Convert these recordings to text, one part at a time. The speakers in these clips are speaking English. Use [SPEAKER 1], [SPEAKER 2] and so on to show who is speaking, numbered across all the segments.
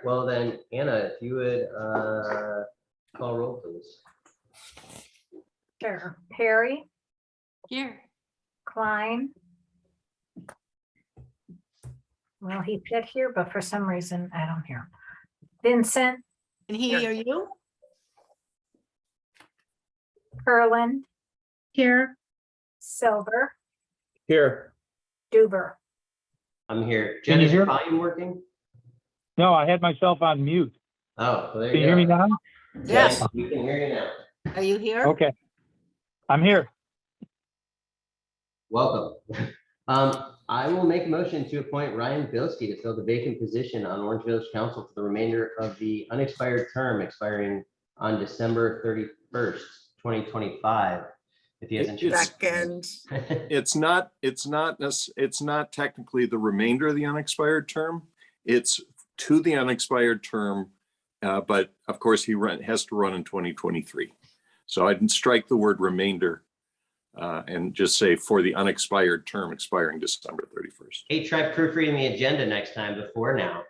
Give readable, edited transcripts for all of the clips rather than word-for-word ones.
[SPEAKER 1] well then, Anna, if you would call roll, please.
[SPEAKER 2] Sure. Perry,
[SPEAKER 3] Here.
[SPEAKER 2] Klein. Well, he said here, but for some reason I don't hear. Vincent,
[SPEAKER 3] Can he hear you?
[SPEAKER 2] Kurland,
[SPEAKER 4] Here.
[SPEAKER 2] Silver,
[SPEAKER 5] Here.
[SPEAKER 2] Duber.
[SPEAKER 1] I'm here.
[SPEAKER 5] Can
[SPEAKER 1] Jen,
[SPEAKER 5] you
[SPEAKER 1] is your
[SPEAKER 5] hear?
[SPEAKER 1] volume working?
[SPEAKER 5] No, I had myself on mute.
[SPEAKER 1] Oh, well, there
[SPEAKER 5] Can
[SPEAKER 1] you
[SPEAKER 5] you hear me
[SPEAKER 1] go.
[SPEAKER 5] now?
[SPEAKER 3] Yes.
[SPEAKER 1] We can hear you now.
[SPEAKER 3] Are you here?
[SPEAKER 5] Okay. I'm here.
[SPEAKER 1] Welcome. I will make a motion to appoint Ryan Bilski to fill the vacant position on Orange Village Council for the remainder of the unexpired term expiring on December 31st, 2025. If he has interest.
[SPEAKER 6] Second,
[SPEAKER 7] It's not technically the remainder of the unexpired term. It's to the unexpired term, but of course he has to run in 2023. So I'd strike the word remainder and just say for the unexpired term expiring December 31st.
[SPEAKER 1] Hey, try proofreading the agenda next time before now.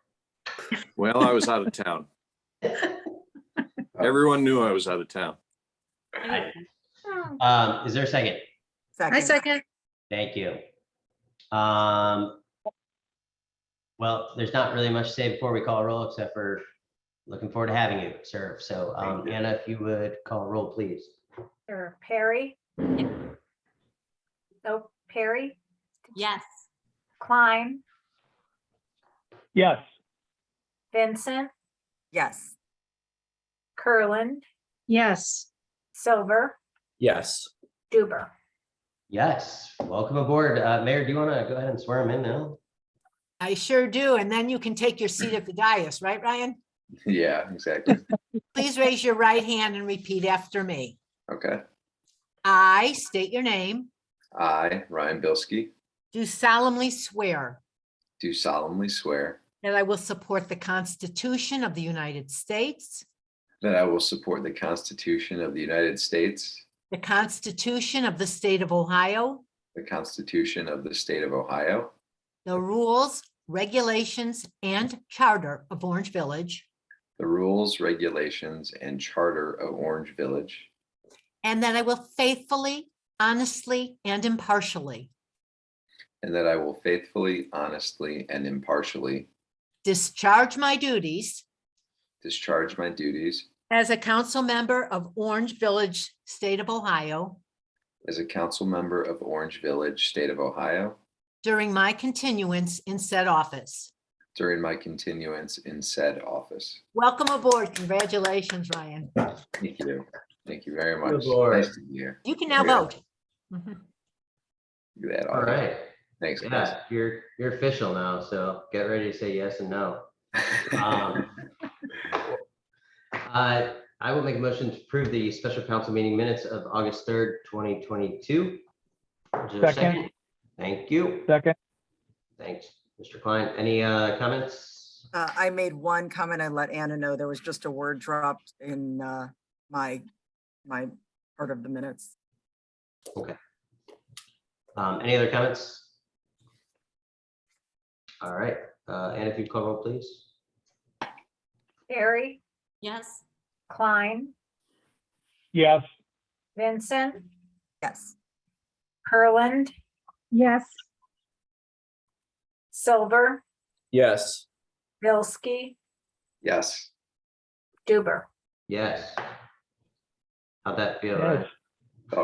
[SPEAKER 7] Well, I was out of town. Everyone knew I was out of town.
[SPEAKER 1] Is there a second?
[SPEAKER 4] I
[SPEAKER 6] second,
[SPEAKER 4] second.
[SPEAKER 1] Thank you. Well, there's not really much to say before we call a roll, except for looking forward to having you serve. So Anna, if you would call a roll, please.
[SPEAKER 2] Sure. Perry. Oh, Perry,
[SPEAKER 3] Yes.
[SPEAKER 2] Klein,
[SPEAKER 5] Yes.
[SPEAKER 2] Vincent,
[SPEAKER 6] yes,
[SPEAKER 2] Kurland,
[SPEAKER 4] Yes.
[SPEAKER 2] Silver,
[SPEAKER 5] Yes.
[SPEAKER 2] Duber.
[SPEAKER 1] Yes, welcome aboard. Mayor, do you want to go ahead and swear him in now?
[SPEAKER 3] I sure do. And then you can take your seat at the dais, right, Ryan?
[SPEAKER 8] Yeah, exactly.
[SPEAKER 3] Please raise your right hand and repeat after me.
[SPEAKER 8] Okay.
[SPEAKER 3] I state your name,
[SPEAKER 8] I, Ryan Bilski,
[SPEAKER 3] do solemnly swear
[SPEAKER 8] do solemnly swear
[SPEAKER 3] that I will support the Constitution of the United States,
[SPEAKER 8] that I will support the Constitution of the United States,
[SPEAKER 3] the Constitution of the State of Ohio,
[SPEAKER 8] the Constitution of the State of Ohio,
[SPEAKER 3] the rules, regulations, and charter of Orange Village,
[SPEAKER 8] the rules, regulations, and charter of Orange Village,
[SPEAKER 3] and that I will faithfully, honestly, and impartially
[SPEAKER 8] and that I will faithfully, honestly, and impartially
[SPEAKER 3] discharge my duties
[SPEAKER 8] discharge my duties
[SPEAKER 3] as a council member of Orange Village, State of Ohio,
[SPEAKER 8] as a council member of Orange Village, State of Ohio,
[SPEAKER 3] during my continuance in said office.
[SPEAKER 8] during my continuance in said office.
[SPEAKER 3] Welcome aboard. Congratulations, Ryan.
[SPEAKER 8] Thank you. Thank you very much.
[SPEAKER 1] Lord.
[SPEAKER 8] Nice to be here.
[SPEAKER 3] You can now
[SPEAKER 8] Yeah.
[SPEAKER 3] vote. Mhm.
[SPEAKER 8] Look at that.
[SPEAKER 1] All right.
[SPEAKER 8] Thanks, guys.
[SPEAKER 1] Yeah, you're official now, so get ready to say yes and no. I will make a motion to approve the special council meeting minutes of August 3rd, 2022. Is there a
[SPEAKER 5] Second.
[SPEAKER 1] Thank you.
[SPEAKER 5] Second.
[SPEAKER 1] Thanks, Mr. Klein. Any comments?
[SPEAKER 6] I made one comment. I let Anna know there was just a word dropped in my part of the minutes.
[SPEAKER 1] Any other comments? All right, and if you call roll, please.
[SPEAKER 2] Perry,
[SPEAKER 3] Yes.
[SPEAKER 2] Klein,
[SPEAKER 5] Yes.
[SPEAKER 2] Vincent,
[SPEAKER 6] Yes,
[SPEAKER 2] Kurland,
[SPEAKER 4] Yes.
[SPEAKER 5] Yes.
[SPEAKER 2] Silver, Bilski,
[SPEAKER 8] Yes.
[SPEAKER 2] Duber.
[SPEAKER 1] Yes. How'd that feel?
[SPEAKER 5] Yes.
[SPEAKER 8] Oh,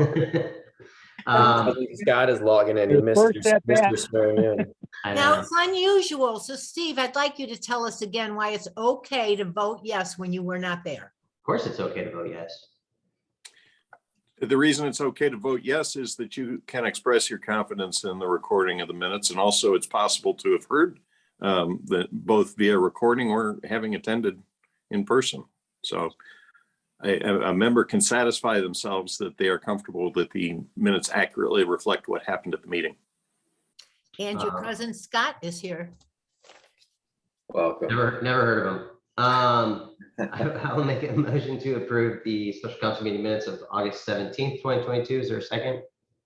[SPEAKER 1] Ryan?
[SPEAKER 9] Scott is logging in. He
[SPEAKER 5] His
[SPEAKER 9] missed
[SPEAKER 5] first at bat.
[SPEAKER 9] Mr. swearing in.
[SPEAKER 1] I
[SPEAKER 3] Now
[SPEAKER 1] know.
[SPEAKER 3] it's unusual. So Steve, I'd like you to tell us again why it's okay to vote yes when you were not there.
[SPEAKER 1] Of course, it's okay to vote yes.
[SPEAKER 7] The reason it's okay to vote yes is that you can express your confidence in the recording of the minutes. And also it's possible to have heard that both via recording or having attended in person. So a member can satisfy themselves that they are comfortable that the minutes accurately reflect what happened at the meeting.
[SPEAKER 3] And your cousin Scott is here.
[SPEAKER 8] Welcome.
[SPEAKER 1] Never heard of him. I will make a motion to approve the special council meeting minutes of August 17th, 2022. Is there a second?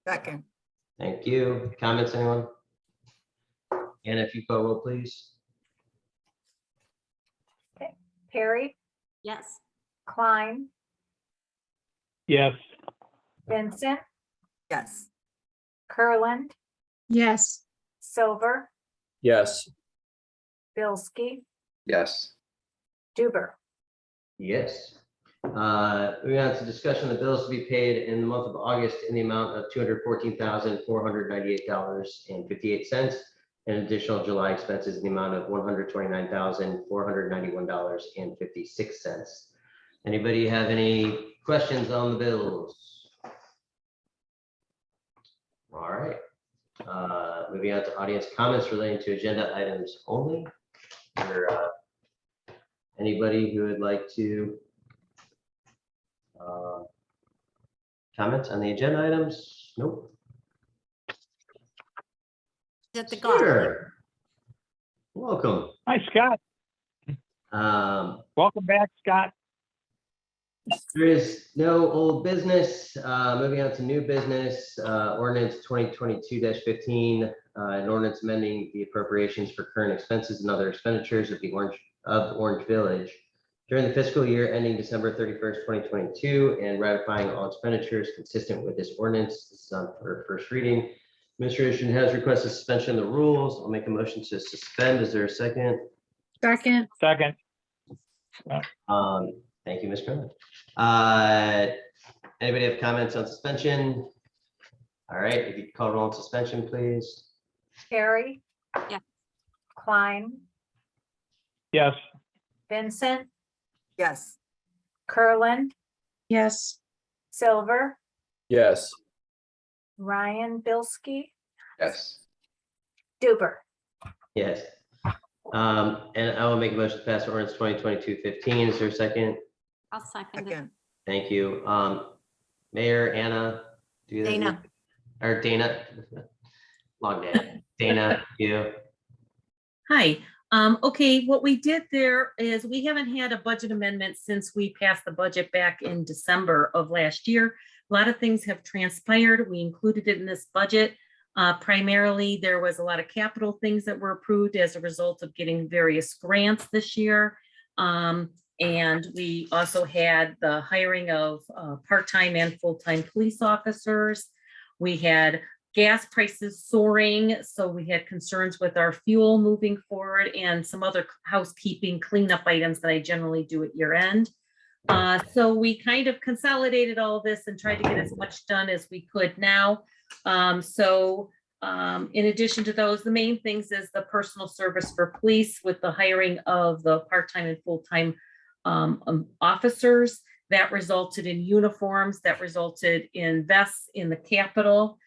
[SPEAKER 6] second,
[SPEAKER 1] Thank you. Comments, anyone? And if you call roll, please.
[SPEAKER 2] Perry,
[SPEAKER 9] Yes.
[SPEAKER 2] Klein,
[SPEAKER 5] Yes.
[SPEAKER 2] Vincent,
[SPEAKER 6] Yes.
[SPEAKER 2] Kurland,
[SPEAKER 4] yes,
[SPEAKER 2] Silver,
[SPEAKER 5] Yes.
[SPEAKER 2] Bilski,
[SPEAKER 8] yes,
[SPEAKER 2] Duber.
[SPEAKER 1] Yes. Moving on to discussion of the bills to be paid in the month of August in the amount of $214,498.58. And additional July expenses in the amount of $129,491.56. Anybody have any questions on the bills? All right. Moving on to audience comments relating to agenda items only. Or, anybody who would like to comment on the agenda items? Nope.
[SPEAKER 3] Is it the God?
[SPEAKER 1] Sure. Welcome.
[SPEAKER 5] Hi, Scott. Welcome back, Scott.
[SPEAKER 1] There is no old business. Moving on to new business, ordinance 2022-15, an ordinance amending the appropriations for current expenses and other expenditures of the Orange Village during the fiscal year ending December 31st, 2022, and ratifying all expenditures consistent with this ordinance. This is on for first reading. Administration has requested suspension of the rules. I'll make a motion to suspend. Is there a second?
[SPEAKER 4] second,
[SPEAKER 5] Second.
[SPEAKER 1] Thank you, Ms. Cronin. Anybody have comments on suspension? All right, if you could call roll on suspension, please.
[SPEAKER 2] Perry.
[SPEAKER 9] Yeah.
[SPEAKER 2] Klein,
[SPEAKER 5] Yes.
[SPEAKER 2] Vincent,
[SPEAKER 6] Yes.
[SPEAKER 2] Kurland,
[SPEAKER 4] yes,
[SPEAKER 2] Silver,
[SPEAKER 5] Yes.
[SPEAKER 2] Ryan Bilski,
[SPEAKER 8] yes,
[SPEAKER 2] Duber.
[SPEAKER 1] Yes. And I will make a motion to pass ordinance 2022-15. Is there a second?
[SPEAKER 9] I'll second it.
[SPEAKER 6] Second.
[SPEAKER 1] Thank you. Mayor Anna. do you-
[SPEAKER 3] Dana.
[SPEAKER 1] Or Dana. Long day. Dana, you.
[SPEAKER 10] Hi, okay, what we did there is we haven't had a budget amendment since we passed the budget back in December of last year. A lot of things have transpired. We included it in this budget. Primarily, there was a lot of capital things that were approved as a result of getting various grants this year. And we also had the hiring of part-time and full-time police officers. We had gas prices soaring, so we had concerns with our fuel moving forward and some other housekeeping cleanup items that I generally do at year end. So we kind of consolidated all of this and tried to get as much done as we could now. In addition to those, the main things is the personal service for police with the hiring of the part-time and full-time officers. That resulted in uniforms, that resulted in vests in the Capitol.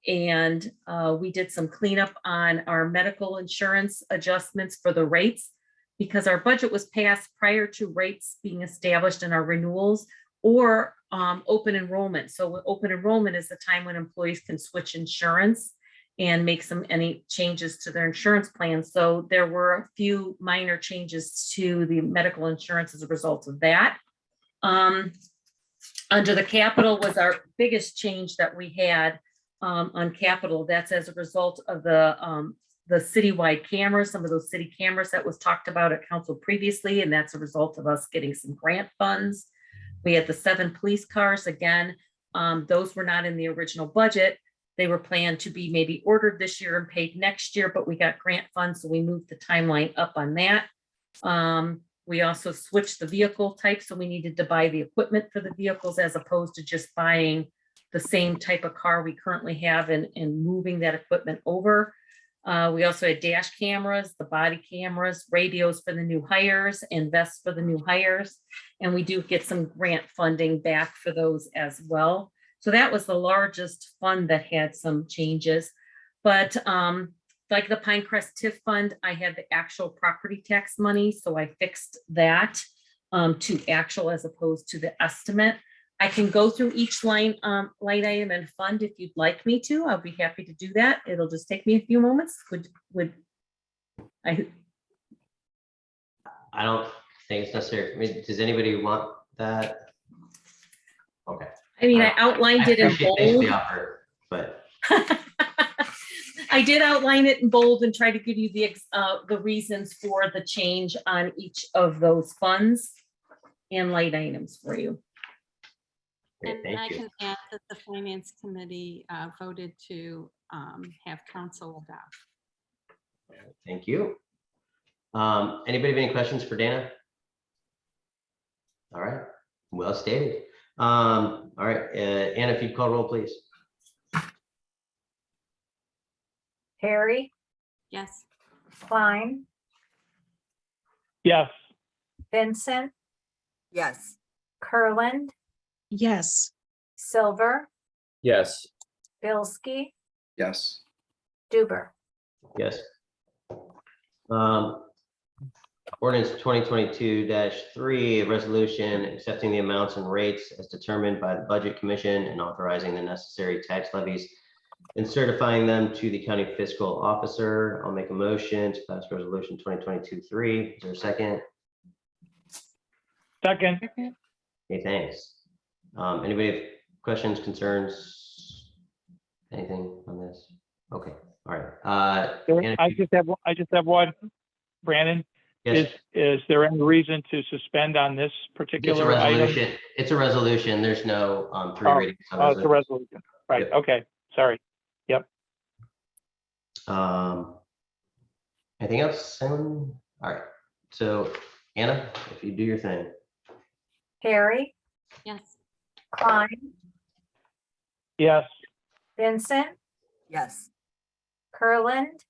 [SPEAKER 10] We did some cleanup on our medical insurance adjustments for the rates because our budget was passed prior to rates being established in our renewals or open enrollment. So open enrollment is the time when employees can switch insurance and make any changes to their insurance plan. So there were a few minor changes to the medical insurance as a result of that. Under the Capitol was our biggest change that we had on Capitol. That's as a result of the citywide cameras, some of those city cameras that was talked about at council previously, and that's a result of us getting some grant funds. We had the 7 police cars. Again, those were not in the original budget. They were planned to be maybe ordered this year and paid next year, but we got grant funds, so we moved the timeline up on that. We also switched the vehicle type, so we needed to buy the equipment for the vehicles as opposed to just buying the same type of car we currently have and moving that equipment over. We also had dash cameras, the body cameras, radios for the new hires, and vests for the new hires. And we do get some grant funding back for those as well. So that was the largest fund that had some changes. But like the Pinecrest TIF fund, I had the actual property tax money, so I fixed that to actual as opposed to the estimate. I can go through each line item and fund if you'd like me to. I'll be happy to do that. It'll just take me a few moments.
[SPEAKER 1] I don't think it's necessary. I mean, does anybody want that? Okay.
[SPEAKER 10] I mean, I outlined it in
[SPEAKER 1] appreciate- thanks for
[SPEAKER 10] bold.
[SPEAKER 1] the offer, but
[SPEAKER 10] I did outline it in bold and try to give you the reasons for the change on each of those funds and line items for you.
[SPEAKER 1] Great,
[SPEAKER 9] And I
[SPEAKER 1] thank you.
[SPEAKER 9] can add that the finance committee voted to have council adopt.
[SPEAKER 1] Thank you. Anybody have any questions for Dana? All right, well stated. All right, Anna, if you'd call roll, please.
[SPEAKER 2] Harry,
[SPEAKER 9] Yes.
[SPEAKER 2] Klein,
[SPEAKER 5] Yes.
[SPEAKER 2] Vincent,
[SPEAKER 6] Yes.
[SPEAKER 2] Kurland,
[SPEAKER 4] yes,
[SPEAKER 2] Silver,
[SPEAKER 5] Yes.
[SPEAKER 2] Bilski,
[SPEAKER 8] Yes.
[SPEAKER 2] Duber.
[SPEAKER 1] Yes. Ordinance 2022-3, a resolution accepting the amounts and rates as determined by the Budget Commission and authorizing the necessary tax levies and certifying them to the county fiscal officer. I'll make a motion to pass resolution 2022-3. Is there a second?
[SPEAKER 5] Second.
[SPEAKER 1] Okay, thanks. Anybody have questions, concerns? Anything on this? Okay, all right. Anna,
[SPEAKER 5] I just have one. Brandon,
[SPEAKER 1] yes,
[SPEAKER 5] is there any reason to suspend on this
[SPEAKER 1] it's a
[SPEAKER 5] particular item?
[SPEAKER 1] resolution. It's a resolution. There's no three
[SPEAKER 5] Oh,
[SPEAKER 1] readings. on
[SPEAKER 5] Oh, it's a
[SPEAKER 1] resolution.
[SPEAKER 5] resolution. Right,
[SPEAKER 1] Yep.
[SPEAKER 5] okay, sorry.
[SPEAKER 1] Anything else? Anyone? All right. So Anna, if you do your thing.
[SPEAKER 2] Harry,
[SPEAKER 9] Yes.
[SPEAKER 2] Klein,
[SPEAKER 5] Yes.
[SPEAKER 2] Vincent,
[SPEAKER 6] Yes.
[SPEAKER 2] Kurland,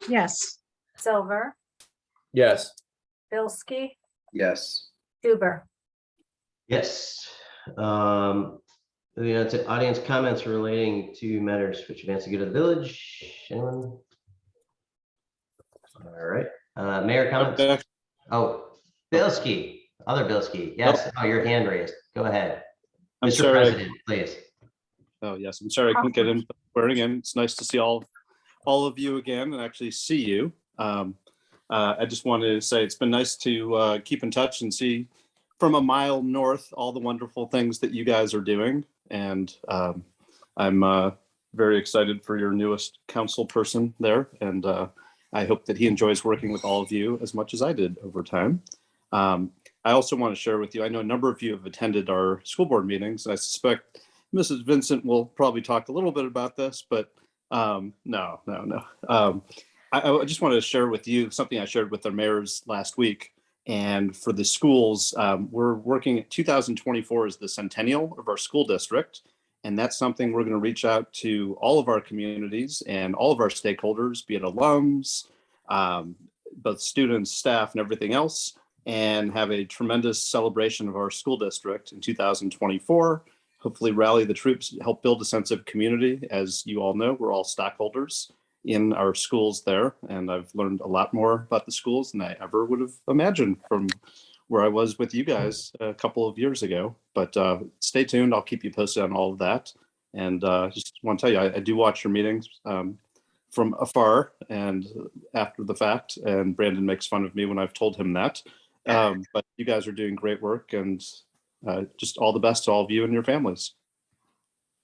[SPEAKER 4] yes,
[SPEAKER 2] Silver,
[SPEAKER 5] Yes.
[SPEAKER 2] Bilski,
[SPEAKER 8] Yes.
[SPEAKER 2] Duber.
[SPEAKER 1] Yes. Moving on to audience comments relating to matters which advance the good of the village. Anyone? All right. Mayor comments? Oh, Bilski, other Bilski. Yes. Oh, your hand raised. Go ahead.
[SPEAKER 11] I'm
[SPEAKER 1] Mr.
[SPEAKER 11] sorry.
[SPEAKER 1] President, please.
[SPEAKER 11] Oh, yes, I'm sorry I couldn't get in swearing in. It's nice to see all of you again and actually see you. I just wanted to say it's been nice to keep in touch and see from a mile north all the wonderful things that you guys are doing. And I'm very excited for your newest council person there. And I hope that he enjoys working with all of you as much as I did over time. I also want to share with you, I know a number of you have attended our school board meetings, and I suspect Mrs. Vincent will probably talk a little bit about this, but no. I just wanted to share with you something I shared with the mayors last week. And for the schools, we're working at 2024 is the centennial of our school district. And that's something we're going to reach out to all of our communities and all of our stakeholders, be it alums, both students, staff, and everything else, and have a tremendous celebration of our school district in 2024. Hopefully rally the troops, help build a sense of community. As you all know, we're all stockholders in our schools there. And I've learned a lot more about the schools than I ever would have imagined from where I was with you guys a couple of years ago. But stay tuned. I'll keep you posted on all of that. And just want to tell you, I do watch your meetings from afar and after the fact. And Brandon makes fun of me when I've told him that. But you guys are doing great work, and just all the best to all of you and your families.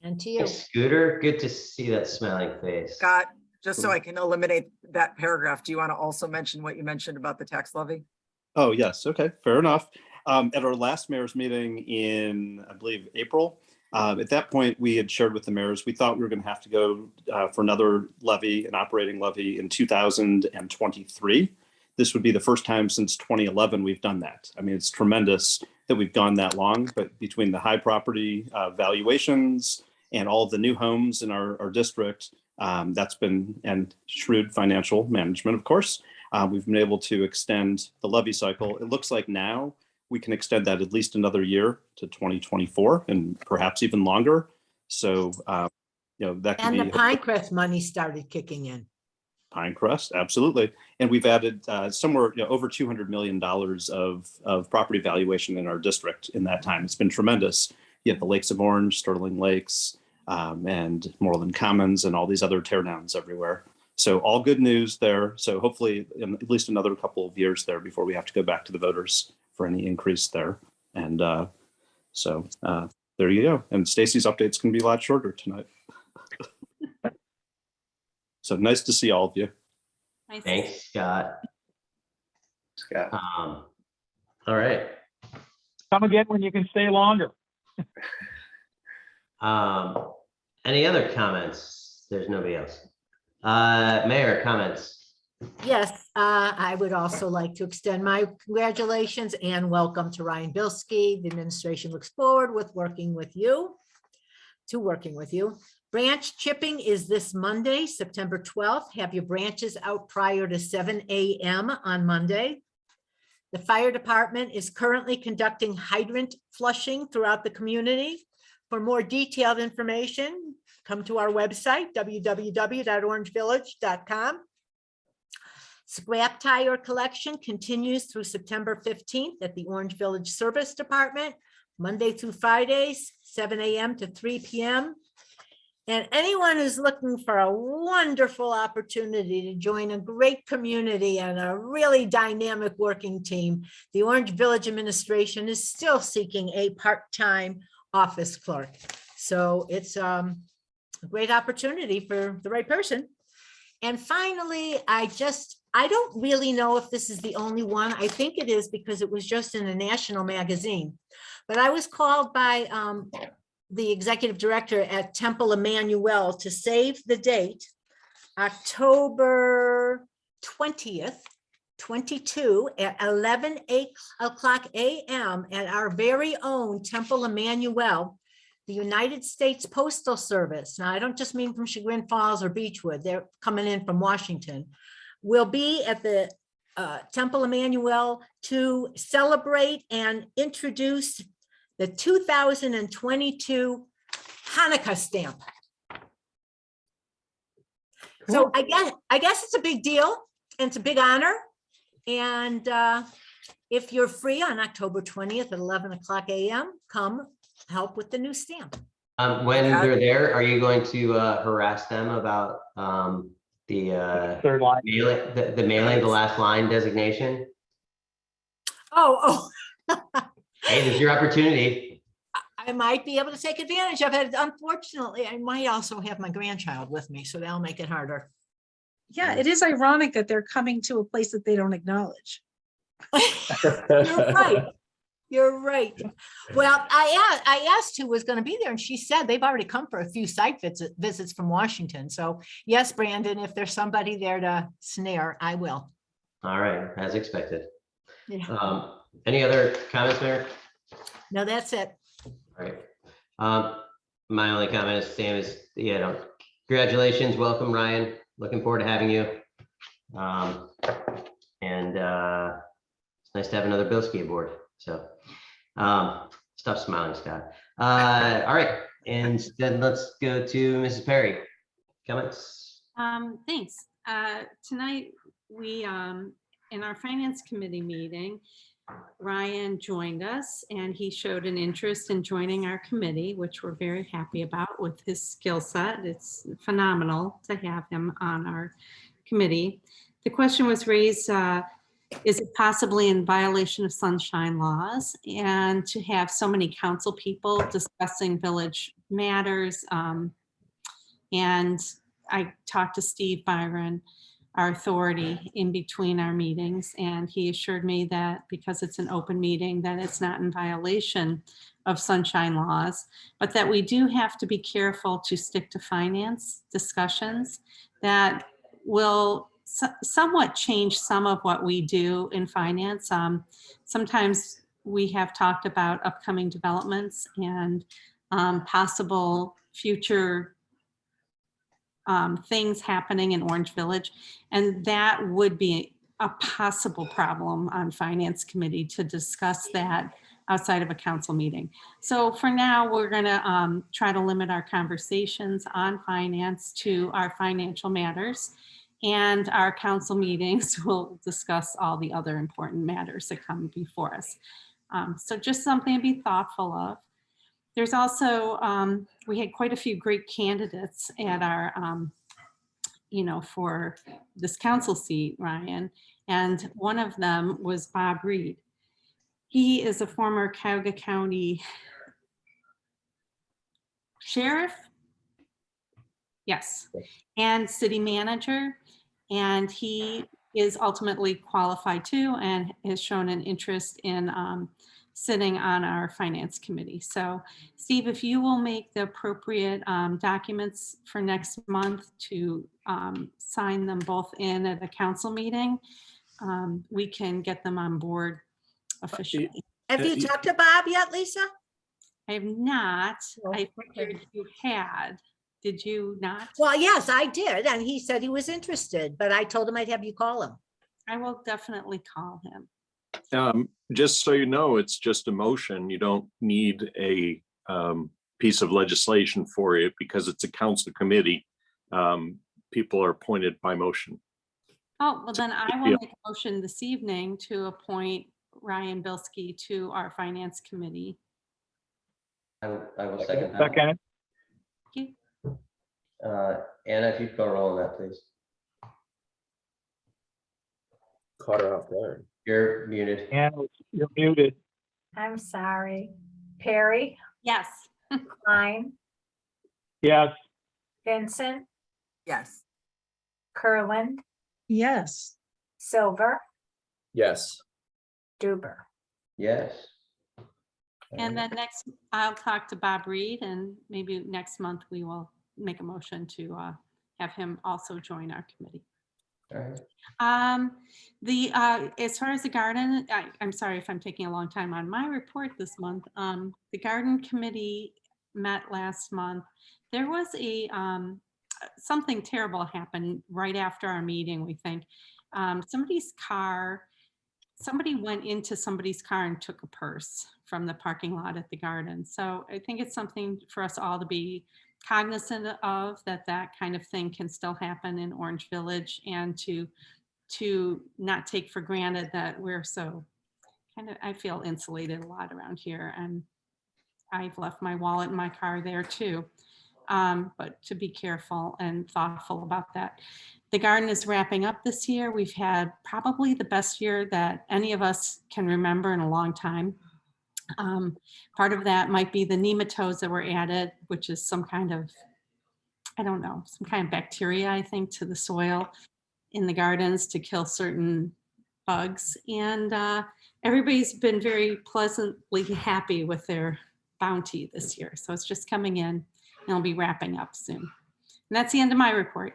[SPEAKER 3] And to you.
[SPEAKER 1] Scooter, good to see that smiling face.
[SPEAKER 6] Scott, just so I can eliminate that paragraph, do you want to also mention what you mentioned about the tax levy?
[SPEAKER 11] Oh, yes. Okay, fair enough. At our last mayor's meeting in, I believe, April, at that point, we had shared with the mayors, we thought we were going to have to go for another levy, an operating levy in 2023. This would be the first time since 2011 we've done that. I mean, it's tremendous that we've gone that long, but between the high property valuations and all of the new homes in our district, that's been, and shrewd financial management, of course, we've been able to extend the levy cycle. It looks like now we can extend that at least another year to 2024 and perhaps even longer. So, that could
[SPEAKER 3] And
[SPEAKER 11] be
[SPEAKER 3] the Pinecrest money started kicking in.
[SPEAKER 11] Pinecrest, absolutely. And we've added somewhere over $200 million of property valuation in our district in that time. It's been tremendous. You have the Lakes of Orange, Sterling Lakes, and Moreland Commons, and all these other teardowns everywhere. So all good news there. So hopefully in at least another couple of years there before we have to go back to the voters for any increase there. And so there you go. And Stacy's updates can be a lot shorter tonight. So nice to see all of you.
[SPEAKER 9] Nice.
[SPEAKER 1] Thanks, Scott.
[SPEAKER 8] Scott.
[SPEAKER 1] All right.
[SPEAKER 5] Come again when you can stay longer.
[SPEAKER 1] Any other comments? There's nobody else. Mayor, comments?
[SPEAKER 3] Yes, I would also like to extend my congratulations and welcome to Ryan Bilski. The administration looks forward with working with you. Branch chipping is this Monday, September 12th. Have your branches out prior to 7 a.m. on Monday. The fire department is currently conducting hydrant flushing throughout the community. For more detailed information, come to our website, www.orangevillage.com. Scrap tire collection continues through September 15th at the Orange Village Service Department, Monday through Fridays, 7 a.m. to 3 p.m. And anyone who's looking for a wonderful opportunity to join a great community and a really dynamic working team, the Orange Village administration is still seeking a part-time office clerk. So it's a great opportunity for the right person. And finally, I don't really know if this is the only one. I think it is because it was just in a national magazine. But I was called by the executive director at Temple Emmanuel to save the date, October 20th, 22 at 11 o'clock a.m. at our very own Temple Emmanuel, the United States Postal Service. Now, I don't just mean from Chagrin Falls or Beechwood. They're coming in from Washington. Will be at the Temple Emmanuel to celebrate and introduce the 2022 Hanukkah stamp. So I guess it's a big deal and it's a big honor. And if you're free on October 20th at 11 o'clock a.m., come help with the new stamp.
[SPEAKER 1] When they're there, are you going to harass them about the
[SPEAKER 5] Third line.
[SPEAKER 1] the mailing, the last line designation?
[SPEAKER 3] Oh.
[SPEAKER 1] Hey, there's your opportunity.
[SPEAKER 3] I might be able to take advantage of it. Unfortunately, I might also have my grandchild with me, so that'll make it harder.
[SPEAKER 4] Yeah, it is ironic that they're coming to a place that they don't acknowledge.
[SPEAKER 3] You're right. You're right. Well, I asked who was going to be there, and she said they've already come for a few site visits from Washington. So yes, Brandon, if there's somebody there to snare, I will.
[SPEAKER 1] All right, as expected.
[SPEAKER 3] Yeah.
[SPEAKER 1] Any other comments, Mayor?
[SPEAKER 3] No, that's it.
[SPEAKER 1] All right. My only comment is same as, congratulations, welcome, Ryan. Looking forward to having you. And it's nice to have another Bilski aboard. So stop smiling, Scott. All right, and then let's go to Mrs. Perry. Comments?
[SPEAKER 9] Thanks. Tonight, we, in our finance committee meeting, Ryan joined us and he showed an interest in joining our committee, which we're very happy about with his skill set. It's phenomenal to have him on our committee. The question was raised, is it possibly in violation of sunshine laws? And to have so many council people discussing village matters. And I talked to Steve Byron, our authority, in between our meetings, and he assured me that because it's an open meeting, that it's not in violation of sunshine laws, but that we do have to be careful to stick to finance discussions that will somewhat change some of what we do in finance. Sometimes we have talked about upcoming developments and possible future things happening in Orange Village, and that would be a possible problem on Finance Committee to discuss that outside of a council meeting. So for now, we're gonna try to limit our conversations on finance to our financial matters, and our council meetings will discuss all the other important matters that come before us. So just something to be thoughtful of. There's also, we had quite a few great candidates at our, for this council seat, Ryan, and one of them was Bob Reed. He is a former Cuyahoga County sheriff. Yes, and city manager. And he is ultimately qualified too and has shown an interest in sitting on our finance committee. So Steve, if you will make the appropriate documents for next month to sign them both in at a council meeting, we can get them on board officially.
[SPEAKER 3] Have you talked to Bob yet, Lisa?
[SPEAKER 9] I have not.
[SPEAKER 2] Oh,
[SPEAKER 9] I
[SPEAKER 2] okay.
[SPEAKER 9] figured you had. Did you not?
[SPEAKER 3] Well, yes, I did. And he said he was interested, but I told him I'd have you call him.
[SPEAKER 9] I will definitely call him.
[SPEAKER 7] Just so you know, it's just a motion. You don't need a piece of legislation for it because it's a council committee. People are appointed by motion.
[SPEAKER 9] Oh, well, then I will make a motion this evening to appoint Ryan Bilski to our finance committee.
[SPEAKER 1] I will second that.
[SPEAKER 5] Second,
[SPEAKER 9] Thank you.
[SPEAKER 1] Anna, if you'd go roll on that, please.
[SPEAKER 12] Caught her off guard.
[SPEAKER 1] You're muted.
[SPEAKER 5] and you're muted.
[SPEAKER 2] I'm sorry. Perry,
[SPEAKER 9] Yes.
[SPEAKER 2] Klein,
[SPEAKER 5] Yes,
[SPEAKER 2] Vincent,
[SPEAKER 6] Yes.
[SPEAKER 2] Kerwin,
[SPEAKER 4] Yes.
[SPEAKER 2] Silver,
[SPEAKER 12] Yes.
[SPEAKER 2] Duber.
[SPEAKER 1] Yes.
[SPEAKER 9] And then next, I'll talk to Bob Reed and maybe next month we will make a motion to have him also join our committee.
[SPEAKER 1] All right.
[SPEAKER 9] As far as the garden, I'm sorry if I'm taking a long time on my report this month. The garden committee met last month. There was something terrible happened right after our meeting, we think. Somebody went into somebody's car and took a purse from the parking lot at the garden. So I think it's something for us all to be cognizant of, that kind of thing can still happen in Orange Village, and to not take for granted that we're so I feel insulated a lot around here, and I've left my wallet in my car there too. But to be careful and thoughtful about that. The garden is wrapping up this year. We've had probably the best year that any of us can remember in a long time. Part of that might be the nematodes that were added, which is some kind of, I don't know, some kind of bacteria, I think, to the soil in the gardens to kill certain bugs. And everybody's been very pleasantly happy with their bounty this year. So it's just coming in and it'll be wrapping up soon. And that's the end of my report.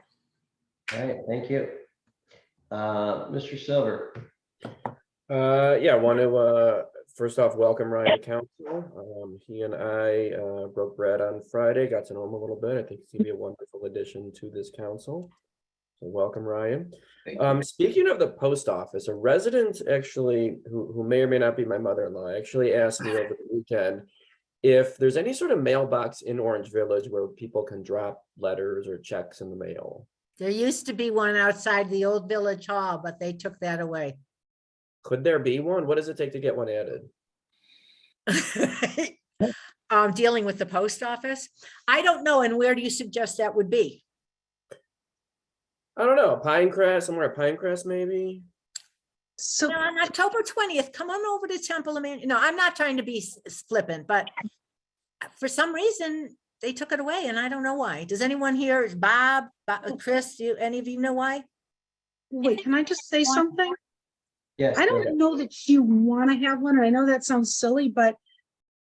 [SPEAKER 1] All right, thank you. Mr. Silver.
[SPEAKER 12] Yeah, I want to first off welcome Ryan to council. He and I broke bread on Friday, got to know him a little bit. I think he's gonna be a wonderful addition to this council. So welcome, Ryan.
[SPEAKER 8] Thank you.
[SPEAKER 12] Speaking of the post office, a resident actually who may or may not be my mother-in-law actually asked me over the weekend if there's any sort of mailbox in Orange Village where people can drop letters or checks in the mail.
[SPEAKER 3] There used to be one outside the old village hall, but they took that away.
[SPEAKER 12] Could there be one? What does it take to get one added?
[SPEAKER 3] Dealing with the post office. I don't know. And where do you suggest that would be?
[SPEAKER 12] I don't know, Pinecrest, somewhere at Pinecrest maybe?
[SPEAKER 4] So
[SPEAKER 3] No, on October 20th, come on over to Temple. No, I'm not trying to be flippant, but for some reason they took it away and I don't know why. Does anyone here, Bob, Chris, any of you know why?
[SPEAKER 4] wait, can I just say something?
[SPEAKER 1] Yes.
[SPEAKER 4] I
[SPEAKER 1] go ahead.
[SPEAKER 4] don't know that you want to have one, and I know that sounds silly, but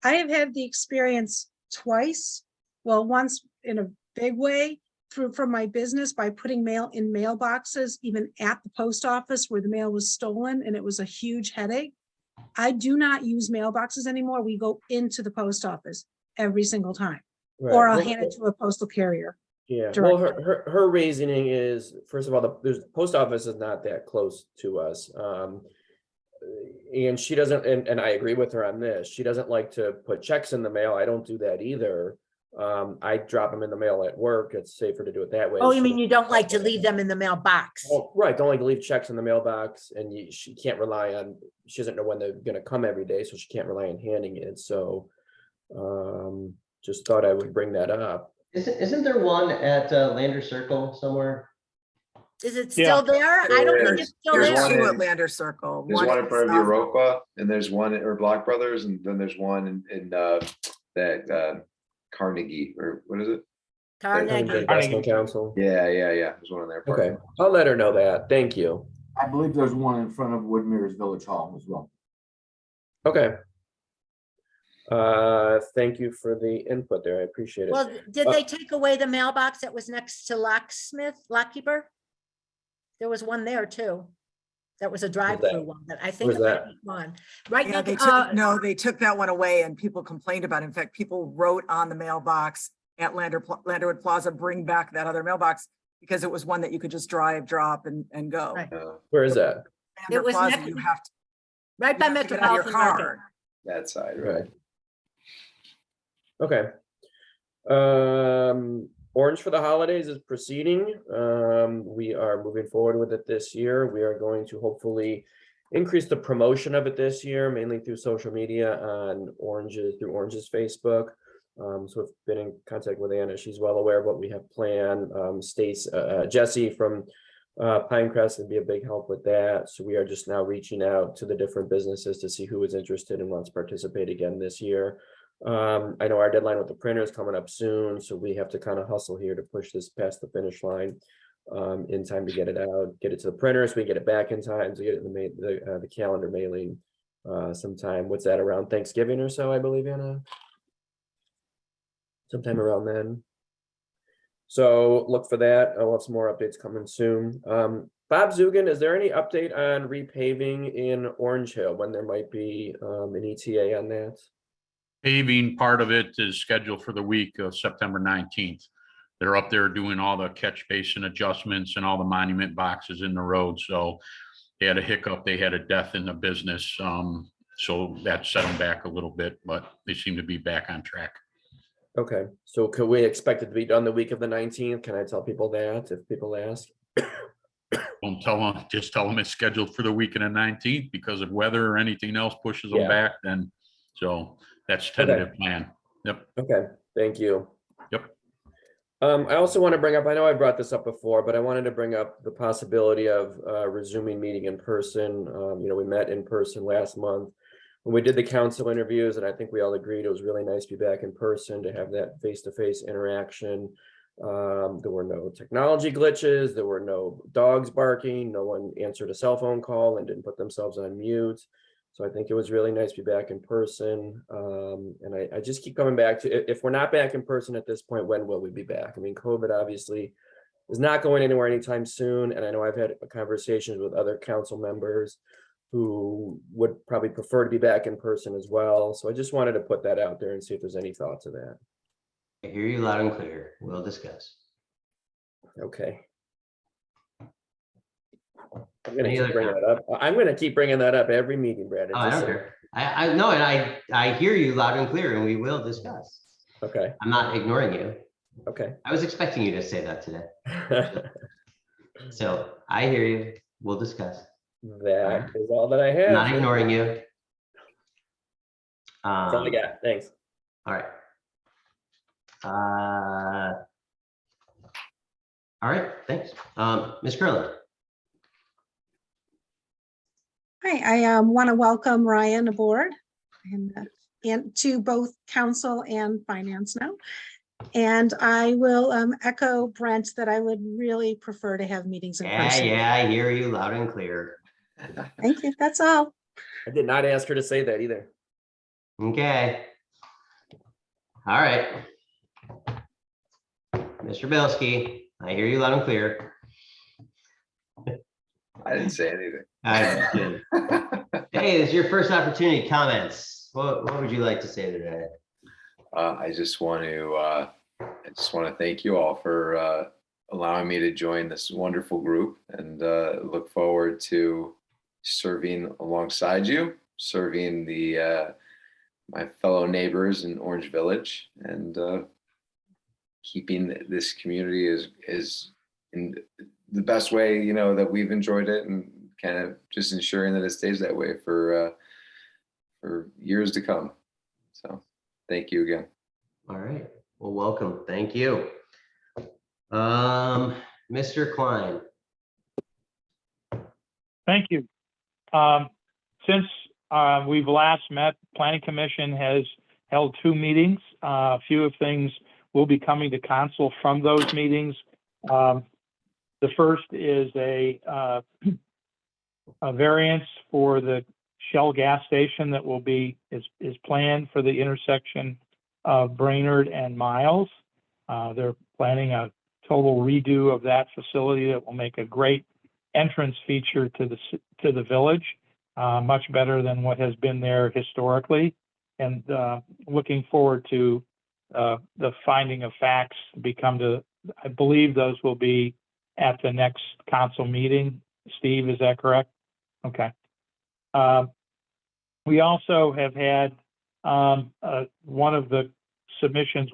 [SPEAKER 4] I have had the experience twice. Well, once in a big way from my business by putting mail in mailboxes, even at the post office where the mail was stolen, and it was a huge headache. I do not use mailboxes anymore. We go into the post office every single time,
[SPEAKER 12] Right,
[SPEAKER 4] or I'll
[SPEAKER 12] well,
[SPEAKER 4] hand it to a postal carrier.
[SPEAKER 12] yeah, well,
[SPEAKER 4] directly.
[SPEAKER 12] her reasoning is, first of all, the post office is not that close to us. And she doesn't, and I agree with her on this, she doesn't like to put checks in the mail. I don't do that either. I drop them in the mail at work. It's safer to do it that way.
[SPEAKER 3] Oh, you
[SPEAKER 12] She
[SPEAKER 3] mean
[SPEAKER 12] doesn't-
[SPEAKER 3] you don't like to leave them in the mailbox?
[SPEAKER 12] Oh, right, don't like to leave checks in the mailbox, and she can't rely on, she doesn't know when they're gonna come every day, so she can't rely on handing it, so just thought I would bring that up.
[SPEAKER 1] Isn't there one at Lander Circle somewhere?
[SPEAKER 3] Is it
[SPEAKER 5] Yeah.
[SPEAKER 3] still there? I don't think
[SPEAKER 8] There's-
[SPEAKER 3] it's still
[SPEAKER 8] there's
[SPEAKER 6] There's
[SPEAKER 8] one
[SPEAKER 3] there.
[SPEAKER 6] two
[SPEAKER 8] in-
[SPEAKER 6] at Lander Circle.
[SPEAKER 8] There's one in front of
[SPEAKER 6] South-
[SPEAKER 8] Europa, and there's one or Block Brothers, and then there's one in that Carnegie, or what is it?
[SPEAKER 12] Carnegie
[SPEAKER 3] Carnegie.
[SPEAKER 12] Investment Council.
[SPEAKER 8] Yeah, there's one on there.
[SPEAKER 12] Okay, I'll let her know that. Thank you.
[SPEAKER 13] I believe there's one in front of Woodmere's Village Hall as well.
[SPEAKER 12] Okay. Thank you for the input there. I appreciate it.
[SPEAKER 3] Well, did they take away the mailbox that was next to Lockkeeper? There was one there too. That was a drive-through one that I think
[SPEAKER 12] Where's
[SPEAKER 3] it might
[SPEAKER 12] that?
[SPEAKER 3] be one. Right
[SPEAKER 6] Yeah,
[SPEAKER 3] now,
[SPEAKER 6] they took, no, they took that one away and people complained about it. In fact, people wrote on the mailbox at Landerwood Plaza, bring back that other mailbox because it was one that you could just drive, drop and go.
[SPEAKER 3] Right.
[SPEAKER 12] Where is that?
[SPEAKER 6] Lander
[SPEAKER 3] was
[SPEAKER 6] Plaza,
[SPEAKER 3] next-
[SPEAKER 6] you have to.
[SPEAKER 3] right by
[SPEAKER 6] you have to get out of your
[SPEAKER 3] Metropolitan Market.
[SPEAKER 6] car.
[SPEAKER 8] That side, right?
[SPEAKER 12] Okay. Orange for the Holidays is proceeding. We are moving forward with it this year. We are going to hopefully increase the promotion of it this year, mainly through social media on through Orange's Facebook. So I've been in contact with Anna. She's well aware of what we have planned. Jesse from Pinecrest would be a big help with that. So we are just now reaching out to the different businesses to see who is interested and wants to participate again this year. I know our deadline with the printer is coming up soon, so we have to kind of hustle here to push this past the finish line in time to get it out, get it to the printers, we get it back in time to get it in the calendar mailing sometime. What's that, around Thanksgiving or so, I believe, Anna? Sometime around then. So look for that. I'll have some more updates coming soon. Bob Zugan, is there any update on repaving in Orange Hill, when there might be an ETA on that?
[SPEAKER 14] Paving part of it is scheduled for the week of September 19th. They're up there doing all the catch basin adjustments and all the monument boxes in the road. So they had a hiccup. They had a death in the business. So that set them back a little bit, but they seem to be back on track.
[SPEAKER 12] Okay, so could we expect it to be done the week of the 19th? Can I tell people that if people ask?
[SPEAKER 14] Don't tell them, just tell them it's scheduled for the week of the 19th, because if weather or anything else pushes them
[SPEAKER 12] Yeah.
[SPEAKER 14] back, then so that's tentative plan. Yep.
[SPEAKER 12] Okay, thank you.
[SPEAKER 14] Yep.
[SPEAKER 12] I also want to bring up, I know I brought this up before, but I wanted to bring up the possibility of resuming meeting in person. We met in person last month when we did the council interviews, and I think we all agreed it was really nice to be back in person, to have that face-to-face interaction. There were no technology glitches, there were no dogs barking, no one answered a cell phone call and didn't put themselves on mute. So I think it was really nice to be back in person. And I just keep coming back to, if we're not back in person at this point, when will we be back? I mean, COVID obviously is not going anywhere anytime soon. And I know I've had conversations with other council members who would probably prefer to be back in person as well. So I just wanted to put that out there and see if there's any thoughts of that.
[SPEAKER 1] I hear you loud and clear. We'll discuss.
[SPEAKER 12] Okay. I'm gonna keep bringing that up. I'm gonna keep bringing that up every meeting, Brad.
[SPEAKER 1] Oh, I don't care. I know, and I hear you loud and clear, and we will discuss.
[SPEAKER 12] Okay.
[SPEAKER 1] I'm not ignoring you.
[SPEAKER 12] Okay.
[SPEAKER 1] I was expecting you to say that today. So I hear you. We'll discuss.
[SPEAKER 12] That is all that I have.
[SPEAKER 1] I'm not ignoring you.
[SPEAKER 12] That's all I got. Thanks.
[SPEAKER 1] All right. All right, thanks. Ms. Curlin.
[SPEAKER 4] Hi, I want to welcome Ryan aboard and to both council and finance now. And I will echo Brent that I would really prefer to have meetings in person.
[SPEAKER 1] Yeah, I hear you loud and clear.
[SPEAKER 4] Thank you. That's all.
[SPEAKER 12] I did not ask her to say that either.
[SPEAKER 1] Okay. All right. Mr. Bilski, I hear you loud and clear.
[SPEAKER 8] I didn't say anything.
[SPEAKER 1] I did. Hey, this is your first opportunity. Comments. What would you like to say today?
[SPEAKER 8] I just want to thank you all for allowing me to join this wonderful group, and look forward to serving alongside you, serving my fellow neighbors in Orange Village, and keeping this community is in the best way, that we've enjoyed it, and kind of just ensuring that it stays that way for years to come. So thank you again.
[SPEAKER 1] All right. Well, welcome. Thank you. Mr. Klein.
[SPEAKER 5] Thank you. Since we've last met, Planning Commission has held 2 meetings. A few of things will be coming to council from those meetings. The first is a variance for the Shell gas station that will be, is planned for the intersection of Brainerd and Miles. They're planning a total redo of that facility that will make a great entrance feature to the village, much better than what has been there historically. And looking forward to the finding of facts I believe those will be at the next council meeting. Steve, is that correct? Okay. We also have had one of the submissions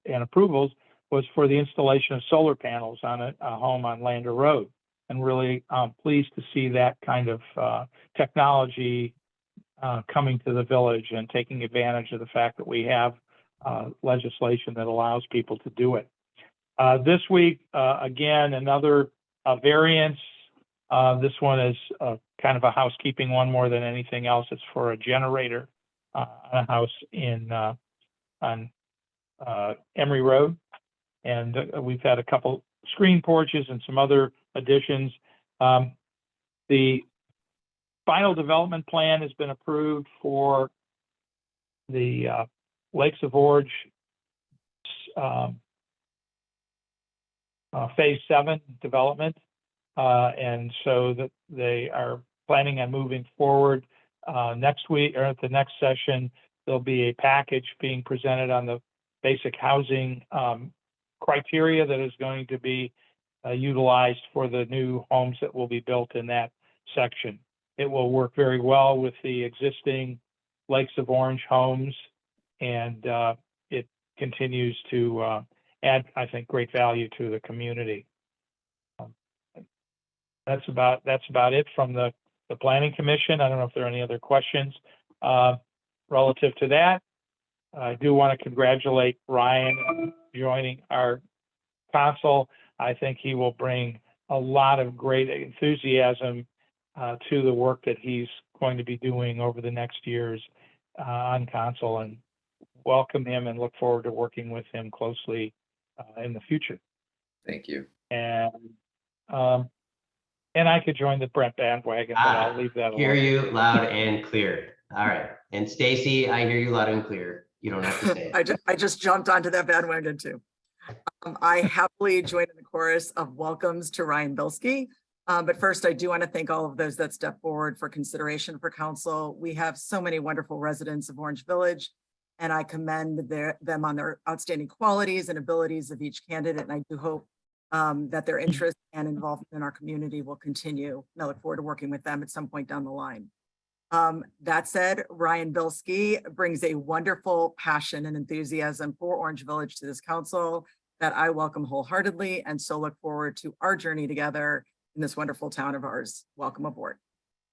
[SPEAKER 5] and approvals was for the installation of solar panels on a home on Lander Road. And really pleased to see that kind of technology coming to the village and taking advantage of the fact that we have legislation that allows people to do it. This week, again, another variance. This one is kind of a housekeeping one more than anything else. It's for a generator on a house on Emery Road. And we've had a couple screen porches and some other additions. The final development plan has been approved for the Lakes of Orge Phase 7 development. And so that they are planning on moving forward next week, or at the next session. There'll be a package being presented on the basic housing criteria that is going to be utilized for the new homes that will be built in that section. It will work very well with the existing Lakes of Orange homes, and it continues to add, I think, great value to the community. That's about it from the Planning Commission. I don't know if there are any other questions relative to that. I do want to congratulate Ryan on joining our council. I think he will bring a lot of great enthusiasm to the work that he's going to be doing over the next years on council, and welcome him and look forward to working with him closely in the future.
[SPEAKER 8] Thank you.
[SPEAKER 1] And
[SPEAKER 5] I could join the Brent bandwagon, but I'll leave that alone.
[SPEAKER 1] hear you loud and clear. All right. And Stacy, I hear you loud and clear. You don't have to say it.
[SPEAKER 6] I just jumped onto that bandwagon too. I happily joined in the chorus of welcomes to Ryan Bilski. But first, I do want to thank all of those that stepped forward for consideration for council. We have so many wonderful residents of Orange Village, and I commend them on their outstanding qualities and abilities of each candidate. And I do hope that their interest and involvement in our community will continue. And I look forward to working with them at some point down the line. That said, Ryan Bilski brings a wonderful passion and enthusiasm for Orange Village to this council that I welcome wholeheartedly, and so look forward to our journey together in this wonderful town of ours. Welcome aboard.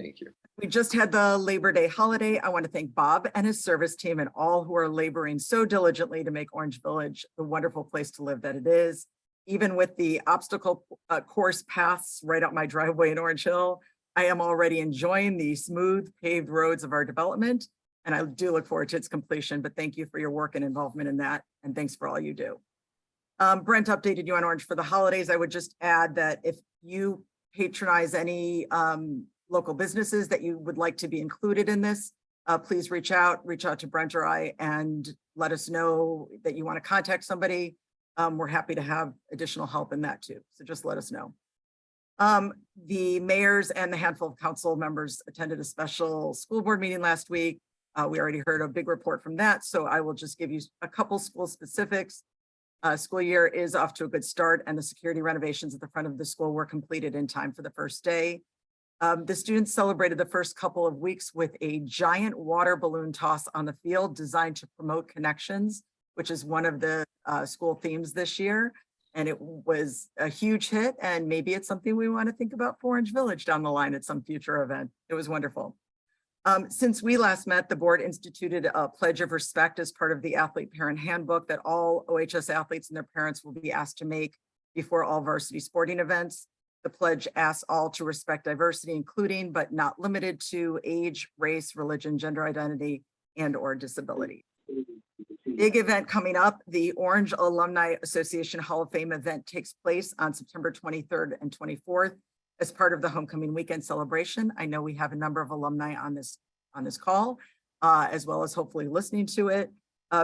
[SPEAKER 8] Thank you.
[SPEAKER 6] We just had the Labor Day holiday. I want to thank Bob and his service team and all who are laboring so diligently to make Orange Village the wonderful place to live that it is. Even with the obstacle course paths right up my driveway in Orange Hill, I am already enjoying the smooth paved roads of our development, and I do look forward to its completion, but thank you for your work and involvement in that, and thanks for all you do. Brent updated you on Orange for the holidays. I would just add that if you patronize any local businesses that you would like to be included in this, please reach out to Brent or I and let us know that you want to contact somebody. We're happy to have additional help in that too. So just let us know. The mayors and the handful of council members attended a special school board meeting last week. We already heard a big report from that, so I will just give you a couple school specifics. School year is off to a good start, and the security renovations at the front of the school were completed in time for the first day. The students celebrated the first couple of weeks with a giant water balloon toss on the field designed to promote connections, which is one of the school themes this year. And it was a huge hit, and maybe it's something we want to think about for Orange Village down the line at some future event. It was wonderful. Since we last met, the board instituted a pledge of respect as part of the athlete parent handbook that all OHS athletes and their parents will be asked to make before all varsity sporting events. The pledge asks all to respect diversity, including but not limited to age, race, religion, gender identity, and/or disability. big event coming up. The Orange Alumni Association Hall of Fame event takes place on September 23rd and 24th as part of the homecoming weekend celebration. I know we have a number of alumni on this call, as well as hopefully listening to it.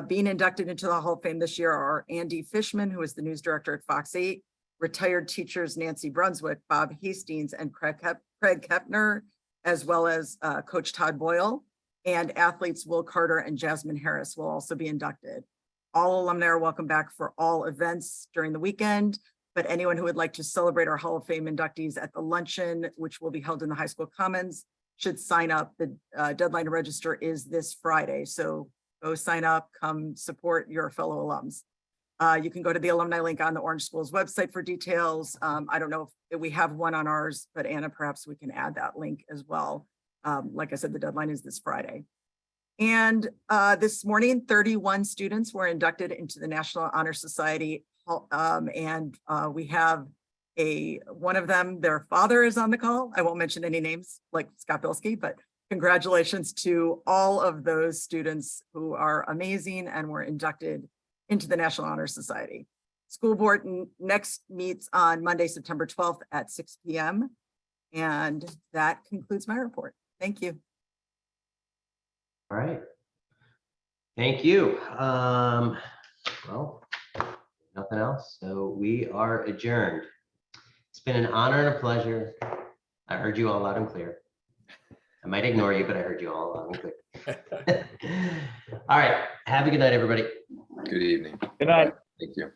[SPEAKER 6] Being inducted into the Hall of Fame this year are Andy Fishman, who is the news director at Fox 8, retired teachers Nancy Brunswick, Bob Hastings, and Craig Kepner, as well as Coach Todd Boyle, and athletes Will Carter and Jasmine Harris will also be inducted. All alumni are welcome back for all events during the weekend, but anyone who would like to celebrate our Hall of Fame inductees at the luncheon, which will be held in the high school commons, should sign up. The deadline to register is this Friday, so go sign up, come support your fellow alums. You can go to the alumni link on the Orange Schools website for details. I don't know if we have one on ours, but Anna, perhaps we can add that link as well. Like I said, the deadline is this Friday. And this morning, 31 students were inducted into the National Honor Society. And we have one of them, their father is on the call. I won't mention any names like Scott Bilski, but congratulations to all of those students who are amazing and were inducted into the National Honor Society. School board next meets on Monday, September 12th at 6 p.m. And that concludes my report. Thank you.
[SPEAKER 1] All right. Thank you. Well, nothing else. So we are adjourned. It's been an honor and a pleasure. I heard you all loud and clear. I might ignore you, but I heard you all loud and clear. All right. Have a good night, everybody.
[SPEAKER 8] Good evening.
[SPEAKER 5] Good night.
[SPEAKER 8] Thank you.